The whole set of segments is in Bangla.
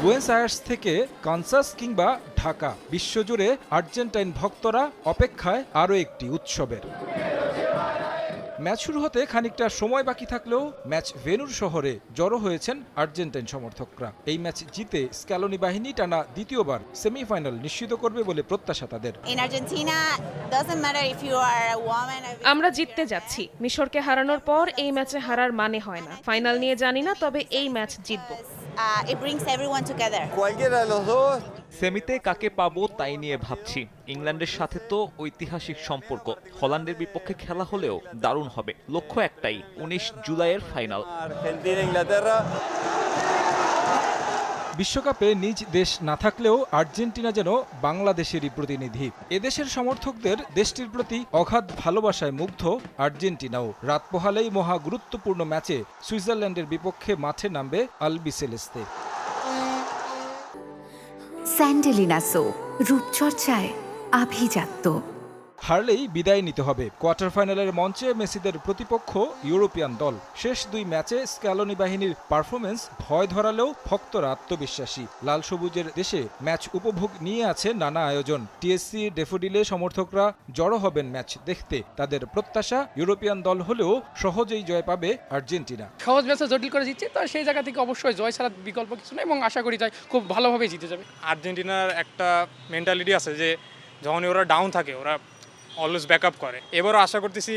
বুয়েনোস আয়ার্স থেকে কানসাস কিংবা ঢাকা, বিশ্বজুড়ে আর্জেন্টাইন ভক্তরা অপেক্ষায় আরও একটি উৎসবের। ম্যাচ শুরু হতে খানিকটা সময় বাকি থাকলেও ম্যাচ ভেন্যুর শহরে জড়ো হয়েছেন আর্জেন্টাইন সমর্থকরা। এই ম্যাচ জিতে স্ক্যালোনি বাহিনী টানা দ্বিতীয়বার সেমিফাইনাল নিশ্চিত করবে বলে প্রত্যাশা তাদের। আমরা জিততে যাচ্ছি। মিশরকে হারানোর পর এই ম্যাচে হারার মানে হয় না। ফাইনাল নিয়ে জানি না, তবে এই ম্যাচ জিতবো। সেমিতে কাকে পাবো তাই নিয়ে ভাবছি। ইংল্যান্ডের সাথে তো ঐতিহাসিক সম্পর্ক, হল্যান্ডের বিপক্ষে খেলা হলেও দারুণ হবে। লক্ষ্য একটাই, 19 জুলাইয়ের ফাইনাল। বিশ্বকাপে নিজ দেশ না থাকলেও আর্জেন্টিনা যেন বাংলাদেশেরই প্রতিনিধি। এদেশের সমর্থকদের দেশটির প্রতি অগাধ ভালোবাসায় মুগ্ধ আর্জেন্টিনাও। রাত পোহালেই মহা গুরুত্বপূর্ণ ম্যাচে সুইজারল্যান্ডের বিপক্ষে মাঠে নামবে আলবিসেলেস্তে। স্যান্ডেলিনা সো, রূপচর্চায় আভিজাত্য। হারলেই বিদায় নিতে হবে। কোয়ার্টার ফাইনালের মঞ্চে মেসিদের প্রতিপক্ষ ইউরোপিয়ান দল। শেষ দুই ম্যাচে স্ক্যালোনি বাহিনীর পারফরমেন্স ভয় ধরালেও ভক্তরা আত্মবিশ্বাসী। লাল সবুজের দেশে ম্যাচ উপভোগ নিয়ে আছে নানা আয়োজন। টিএসসি ডেফোডিলে সমর্থকরা জড়ো হবেন ম্যাচ দেখতে। তাদের প্রত্যাশা ইউরোপিয়ান দল হলেও সহজেই জয় পাবে আর্জেন্টিনা। সহজ ম্যাচে জটিল করে জিতছে, তো সেই জায়গা থেকে অবশ্যই জয় ছাড়া বিকল্প কিছু নেই এবং আশা করি তাই খুব ভালোভাবে জিতে যাবে। আর্জেন্টিনার একটা মেন্টালিটি আছে যে যখনই ওরা ডাউন থাকে ওরা অলওয়েজ ব্যাকআপ করে। এবারও আশা করতেছি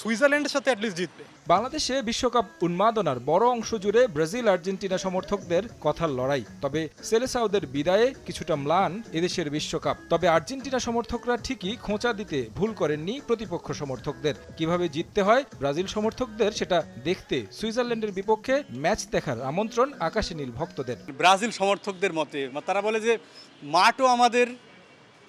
সুইজারল্যান্ডের সাথে অ্যাটলিস্ট জিতবে। বাংলাদেশে বিশ্বকাপ উন্মাদনার বড় অংশ জুড়ে ব্রাজিল আর্জেন্টিনা সমর্থকদের কথার লড়াই। তবে সেলেসাওদের বিদায়ে কিছুটা ম্লান এদেশের বিশ্বকাপ। তবে আর্জেন্টিনা সমর্থকরা ঠিকই খোঁচা দিতে ভুল করেননি প্রতিপক্ষ সমর্থকদের। কিভাবে জিততে হয় ব্রাজিল সমর্থকদের সেটা দেখতে সুইজারল্যান্ডের বিপক্ষে ম্যাচ দেখার আমন্ত্রণ আকাশে নীল ভক্তদের। ব্রাজিল সমর্থকদের মতে তারা বলে যে মাঠও আমাদের,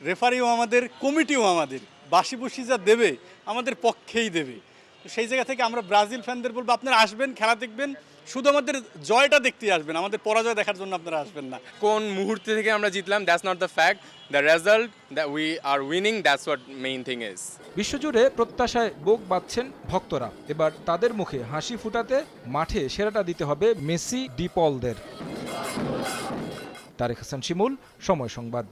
রেফারিও আমাদের, কমিটিও আমাদের, বাসি বুসি যা দেবে আমাদের পক্ষেই দেবে। তো সেই জায়গা থেকে আমরা ব্রাজিল ফ্যানদের বলবো আপনারা আসবেন, খেলা দেখবেন, শুধু আমাদের জয়টা দেখতে আসবেন, আমাদের পরাজয় দেখার জন্য আপনারা আসবেন না। কোন মুহূর্তে থেকে আমরা জিতলাম that's not the fact, the result that we are winning, that's what main thing is. বিশ্বজুড়ে প্রত্যাশায় বুক বাঁধছেন ভক্তরা। এবার তাদের মুখে হাসি ফুটাতে মাঠে সেরাটা দিতে হবে মেসি ডিপলদের। তারেক হাসান শিমুল, সময় সংবাদ।